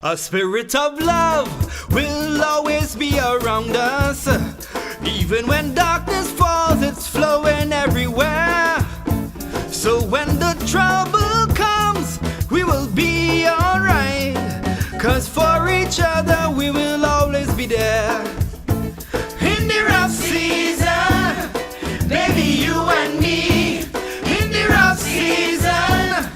A spirit of love will always be around us. Even when darkness falls, it's flowing everywhere. So when the trouble comes, we will be alright. 'Cause for each other, we will always be there. In the rough season, baby, you and me. In the rough season,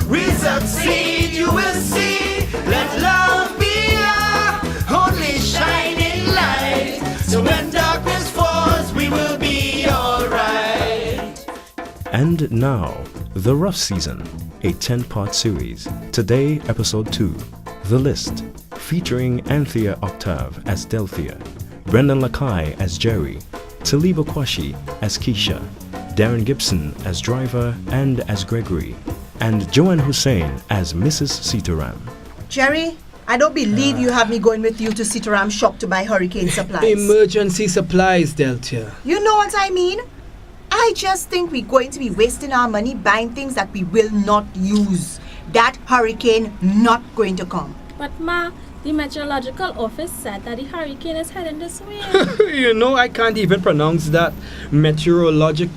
we succeed, you will see. Let love be our only shining light. So when darkness falls, we will be alright. And now, The Rough Season, a 10-part series. Today, episode 2, The List, featuring Anthea Octave as Delphia, Brendan Lakai as Jerry, Taliba Kwashi as Keisha, Darren Gibson as Driver and as Gregory, and Joanne Hussein as Mrs. Sitaram. Jerry, I don't believe you have me going with you to Sitaram shop to buy hurricane supplies. Emergency supplies, Delta. You know what I mean? I just think we're going to be wasting our money buying things that we will not use. That hurricane not going to come. But Ma, the meteorological office said that the hurricane is heading this way. You know, I can't even pronounce that. Meteorological.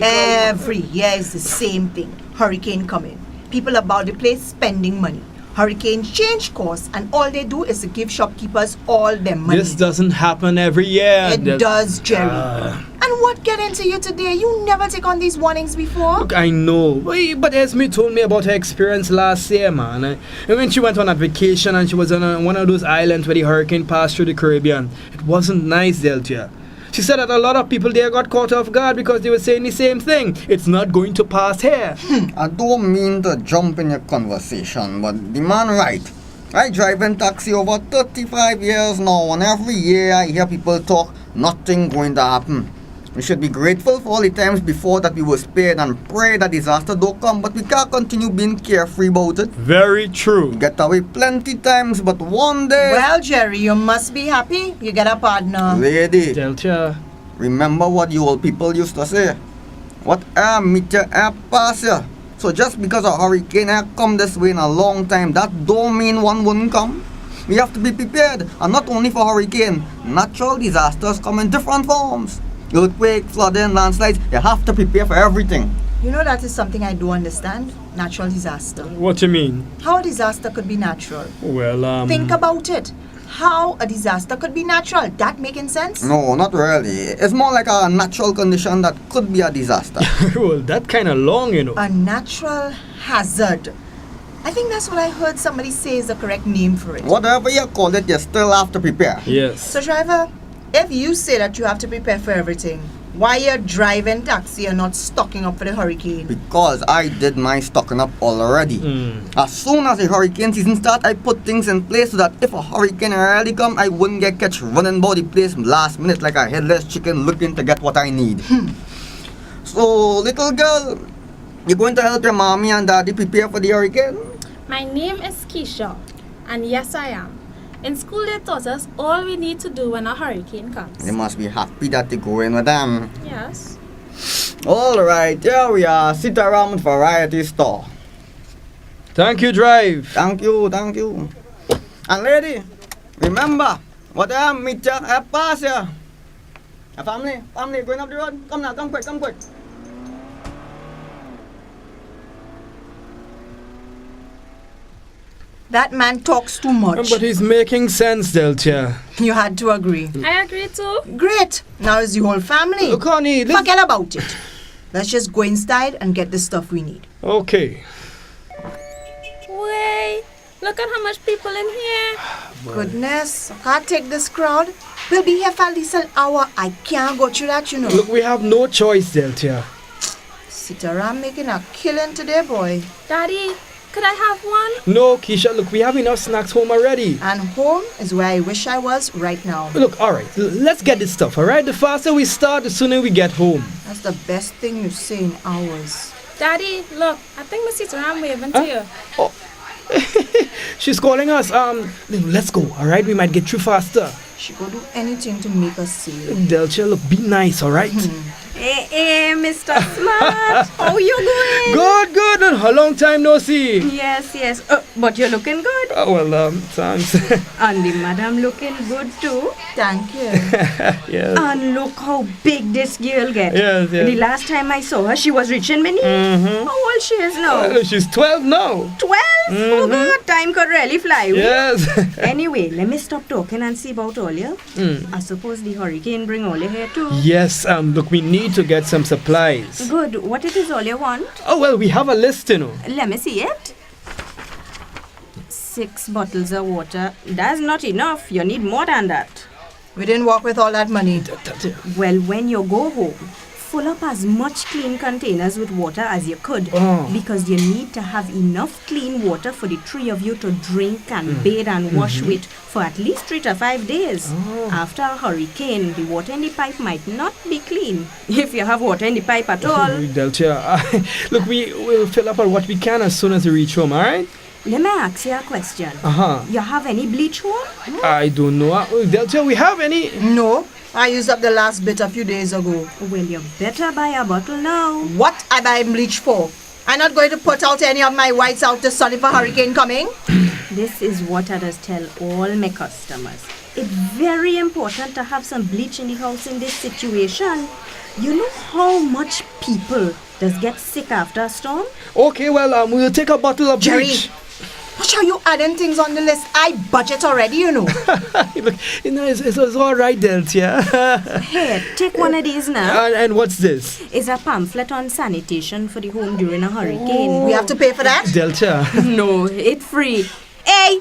Every year is the same thing. Hurricane coming. People about the place spending money. Hurricane change course, and all they do is to give shopkeepers all their money. This doesn't happen every year. It does, Jerry. And what get into you today? You never take on these warnings before. Look, I know. But Esme told me about her experience last year, man. And when she went on that vacation and she was on one of those islands where the hurricane passed through the Caribbean, it wasn't nice, Delta. She said that a lot of people there got caught off guard because they were saying the same thing. It's not going to pass here. I don't mean to jump in your conversation, but the man right. I drive in taxi over 35 years now, and every year I hear people talk, nothing going to happen. We should be grateful for all the times before that we were spared and pray that disaster don't come, but we can't continue being carefree about it. Very true. We get away plenty times, but one day... Well, Jerry, you must be happy. You get a partner. Lady, Delta. remember what you old people used to say? What air meet your air pass ya. So just because a hurricane air come this way in a long time, that don't mean one wouldn't come. We have to be prepared, and not only for hurricane. Natural disasters come in different forms. Earthquake, flooding, landslides, you have to prepare for everything. You know that is something I do understand. Natural disaster. What you mean? How a disaster could be natural. Well, Think about it. How a disaster could be natural. That making sense? No, not really. It's more like a natural condition that could be a disaster. well, that kind of long, you know. A natural hazard. I think that's what I heard somebody say is the correct name for it. Whatever you call it, you still have to prepare. Yes. So, driver, if you say that you have to prepare for everything, why you're driving taxi and not stocking up for the hurricane? Because I did my stocking up already. As soon as the hurricane season start, I put things in place so that if a hurricane really come, I wouldn't get catch running about the place last minute like a headless chicken looking to get what I need. So, little girl, you going to help your mommy and daddy prepare for the hurricane? My name is Keisha, and yes, I am. In school, they taught us all we need to do when a hurricane comes. You must be happy that you go in with them. Yes. Alright, here we are, Sitaram Variety Store. Thank you, Drive. Thank you. And lady, remember, what I meet ya, I pass ya. Family, going up the road. Come now, come quick. That man talks too much. But he's making sense, Delta. You had to agree. I agree too. Great. Now is the whole family. Look, honey, Forget about it. Let's just go inside and get the stuff we need. Okay. Wait, look at how much people in here. Goodness, I can't take this crowd. We'll be here for at least an hour. I can't go through that, you know. Look, we have no choice, Delta. Sitaram making a killing today, boy. Daddy, could I have one? No, Keisha, look, we have enough snacks home already. And home is where I wish I was right now. Look, alright, let's get this stuff, alright? The faster we start, the sooner we get home. That's the best thing you say in hours. Daddy, look, I think my sister I'm waving to you. Oh. She's calling us. Let's go, alright? We might get through faster. She could do anything to make us see you. Delta, look, be nice, alright? Hey, Mr. Smart. How you going? Good, good. A long time no see. Yes. But you're looking good. Thanks. And the madam looking good too. Thank you. Yes. And look how big this girl gets. Yes. The last time I saw her, she was reaching my knee. Mm-hmm. How old she is now? She's 12 now. 12? Oh God, time could really fly. Yes. Anyway, let me stop talking and see about all you. I suppose the hurricane bring all your here too. Yes, look, we need to get some supplies. Good. What it is all you want? Oh, well, we have a list, you know. Let me see it. 6 bottles of water. That's not enough. You need more than that. We didn't walk with all that money. Well, when you go home, fill up as much clean containers with water as you could, because you need to have enough clean water for the 3 of you to drink and bathe and wash with for at least 3 to 5 days. After a hurricane, the water in the pipe might not be clean, if you have water in the pipe at all. Delta, look, we will fill up on what we can as soon as we reach home, alright? Let me ask you a question. You have any bleach home? I don't know. Delta, we have any? No, I used up the last bit a few days ago. Well, you better buy a bottle now. What am I bleach for? I'm not going to put out any of my whites out to sun if a hurricane coming. This is what I just tell all my customers. It's very important to have some bleach in the house in this situation. You know how much people does get sick after a storm? Okay, well, we'll take a bottle of Jerry, bleach. watch how you adding things on the list. I budget already, you know. Look, it's all right, Delta. Here, take one of these now. And what's this? It's a pamphlet on sanitation for the home during a hurricane. We have to pay for that? Delta. No, it's free. Hey,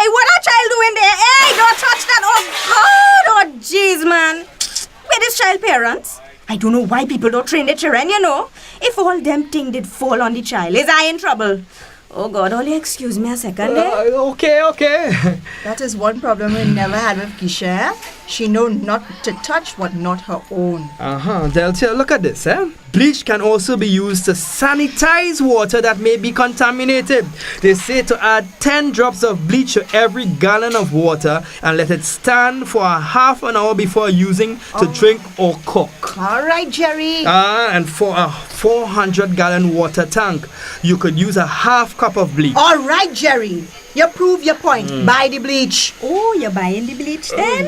what a child doing there? Hey, don't touch that. Oh, jeez, man. Where is child parents? I don't know why people don't train their children, you know. If all them things did fall on the child, is I in trouble? Oh, God, only excuse me a second there. Okay. That is one problem we never had with Keisha. She know not to touch what not her own. Delta, look at this, eh? Bleach can also be used to sanitize water that may be contaminated. They say to add 10 drops of bleach to every gallon of water and let it stand for a half an hour before using to drink or cook. All right, Jerry. And for a 400-gallon water tank, you could use a half cup of bleach. All right, Jerry. You prove your point. Buy the bleach. Oh, you're buying the bleach then?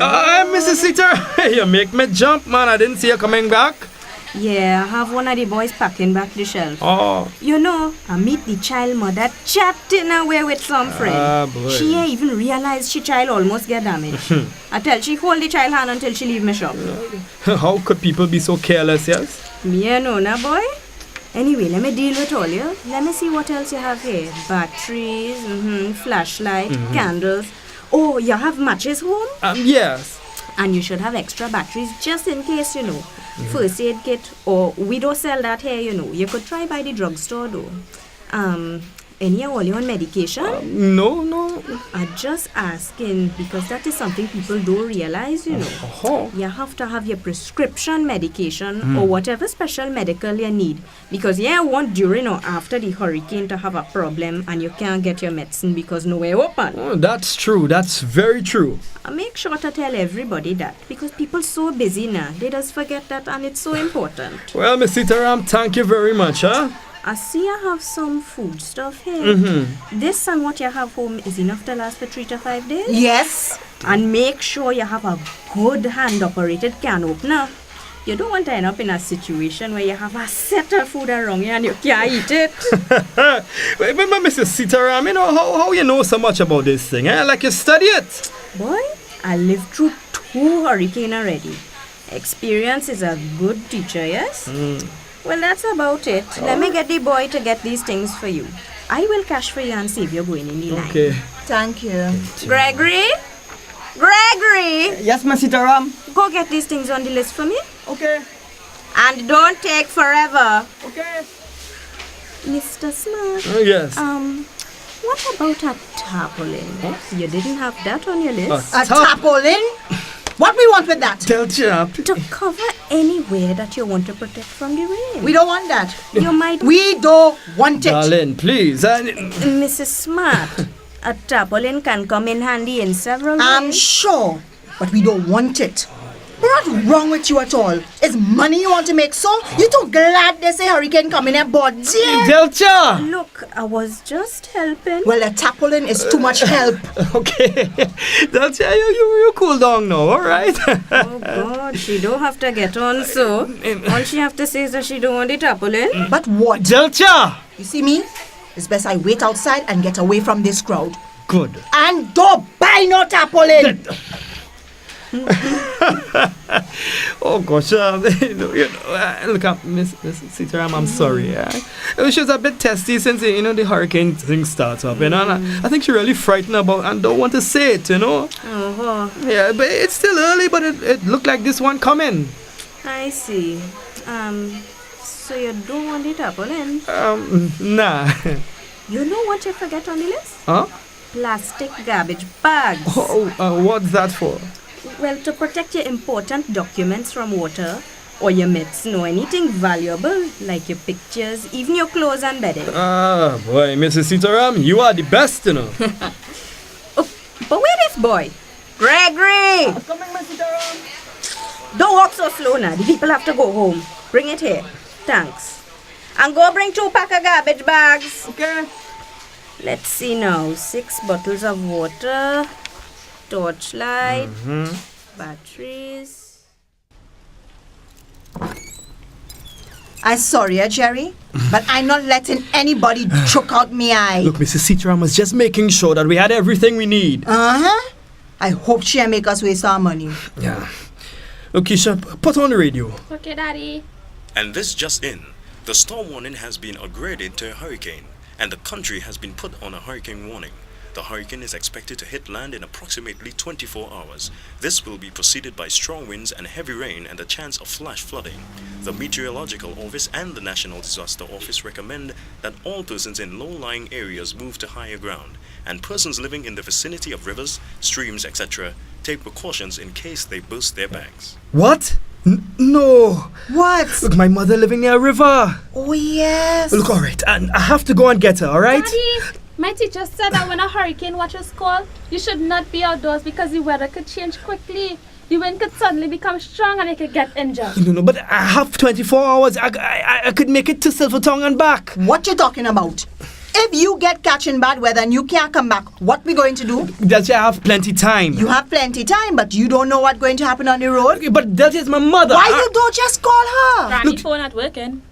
Mrs. Sitter, you make me jump, man. I didn't see you coming back. Yeah, I have one of the boys packing back the shelf. Oh. You know, I meet the child mother chatting away with some friend. Boy. She ain't even realized she child almost get damaged. I tell she hold the child hand until she leave my shop. How could people be so careless, yes? Me no, na boy. Anyway, let me deal with all you. Let me see what else you have here. Batteries, flashlight, candles. Oh, you have matches home? Yes. And you should have extra batteries just in case, you know. First aid kit, or we don't sell that here, you know. You could try by the drugstore though. Any all you on medication? No. I'm just asking because that is something people don't realize, you know. You have to have your prescription medication or whatever special medical you need. Because you want during or after the hurricane to have a problem and you can't get your medicine because nowhere open. Oh, that's true. That's very true. I make sure to tell everybody that because people so busy now. They just forget that and it's so important. Well, Miss Sitaram, thank you very much, huh? I see you have some food stuff here. This and what you have home is enough to last for 3 to 5 days? Yes. And make sure you have a good hand-operated can opener. You don't want to end up in a situation where you have a set of food around you and you can't eat it. Wait, Mrs. Sitaram, you know, how you know so much about this thing, eh? Like you study it. Boy, I lived through 2 hurricanes already. Experience is a good teacher, yes? Well, that's about it. Let me get the boy to get these things for you. I will cash for you and save you going in the line. Okay. Thank you. Gregory? Yes, Miss Sitaram. Go get these things on the list for me. Okay. And don't take forever. Okay. Mr. Smart. Yes. What about a tarpaulin? You didn't have that on your list. A tarpaulin? What we want with that? Delta. To cover anywhere that you want to protect from the rain. We don't want that. You might... We don't want it. Darling, please. Mrs. Smart, a tarpaulin can come in handy in several ways. I'm sure, but we don't want it. What's wrong with you at all? Is money you want to make, so? You too glad there's a hurricane coming aboard, dear? Delta! Look, I was just helping. Well, a tarpaulin is too much help. Okay. Delta, you cool down now, alright? Oh God, she don't have to get on so. All she have to say is that she don't want the tarpaulin. But what? Delta! You see me? It's best I wait outside and get away from this crowd. Good. And don't buy no tarpaulin! Oh gosh, look up, Miss Sitaram, I'm sorry. She was a bit testy since the hurricane thing starts up, and I think she really frightened about and don't want to say it, Oh, Yeah, but it's still early, but it looked like this one coming. I see. So you don't want the tarpaulin? Nah. You know what you forget on the list? Huh? Plastic garbage bags. What's that for? Well, to protect your important documents from water, or your myths, anything valuable, like your pictures, even your clothes and bedding. Boy, Mrs. Sitaram, you are the best, Oh, but where is boy? Gregory! I'm coming, Mr. Durham. Don't walk so slow now. The people have to go home. Bring it here. Thanks. And go bring 2 pack of garbage bags. Okay. Let's see now. 6 bottles of water, torchlight, batteries. I'm sorry, Jerry, but I'm not letting anybody choke out me eye. Look, Mrs. Sitaram was just making sure that we had everything we need. Uh-huh. I hope she'll make us waste our money. Yeah. Look, Keisha, put on the radio. Okay, Daddy. And this just in. The storm warning has been upgraded to a hurricane, and the country has been put on a hurricane warning. The hurricane is expected to hit land in approximately 24 hours. This will be preceded by strong winds and heavy rain and a chance of flash flooding. The Meteorological Office and the National Disaster Office recommend that all persons in low-lying areas move to higher ground, and persons living in the vicinity of rivers, streams, etc. take precautions in case they burst their banks. What? No. What? Look, my mother living near a river. Oh, yes. Look, alright, and I have to go and get her, alright? Daddy, my teacher said that when a hurricane watches call, you should not be outdoors because the weather could change quickly. The wind could suddenly become strong and you could get injured. No, but I have 24 hours. I could make it to Silvertongue and back. What you talking about? If you get catching bad weather and you can't come back, what we going to do? Delta, I have plenty time. You have plenty time, but you don't know what's going to happen on the road. Okay, but Delta is my mother. Why you don't just call her? Granny phone not working.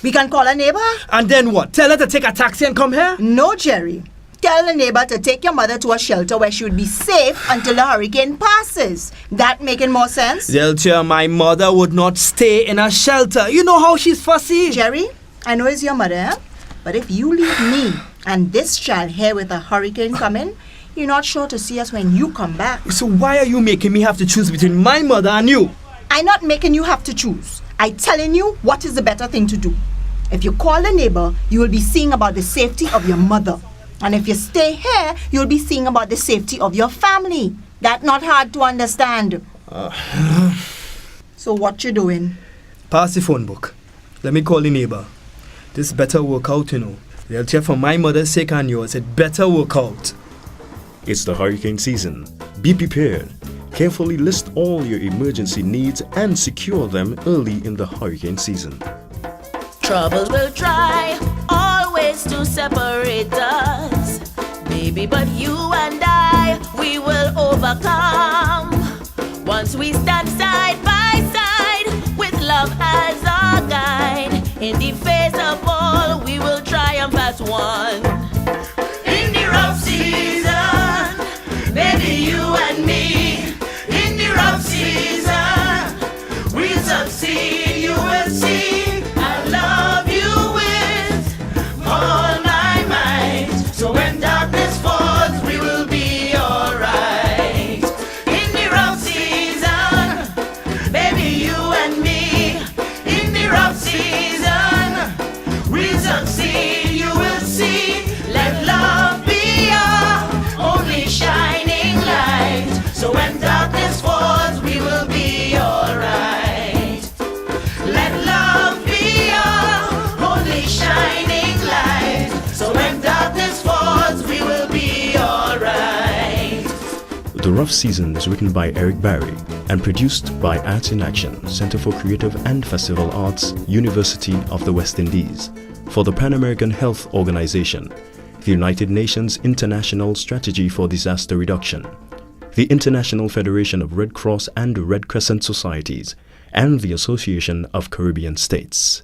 We can call a neighbor. And then what? Tell her to take a taxi and come here? No, Jerry. Tell the neighbor to take your mother to a shelter where she would be safe until the hurricane passes. That making more sense? Delta, my mother would not stay in a shelter. You know how she's fussy. Jerry, I know it's your mother, eh? But if you leave me and this child here with a hurricane coming, you're not sure to see us when you come back. So why are you making me have to choose between my mother and you? I'm not making you have to choose. I'm telling you what is the better thing to do. If you call a neighbor, you will be seeing about the safety of your mother. And if you stay here, you'll be seeing about the safety of your family. That's not hard to understand. So what you doing? Pass the phone book. Let me call the neighbor. This better work out, They'll check for my mother's sake and yours. It better work out. It's the hurricane season. Be prepared. Carefully list all your emergency needs and secure them early in the hurricane season. Troubles will try always to separate us, baby, but you and I, we will overcome. Once we stand side by side with love as our guide, in the face of all, we will triumph as one. In the rough season, baby, you and me, in the rough season, we'll succeed, you will see. I love you with all my might. So when darkness falls, we will be alright. In the rough season, baby, you and me. In the rough season, we'll succeed, you will see. Let love be our only shining light. So when darkness falls, we will be alright. Let love be our only shining light. So when darkness falls, we will be alright. The Rough Season is written by Eric Barry and produced by Arts in Action, Center for Creative and Festival Arts, University of the West Indies, for the Pan American Health Organization, the United Nations International Strategy for Disaster Reduction, the International Federation of Red Cross and Red Crescent Societies, and the Association of Caribbean States.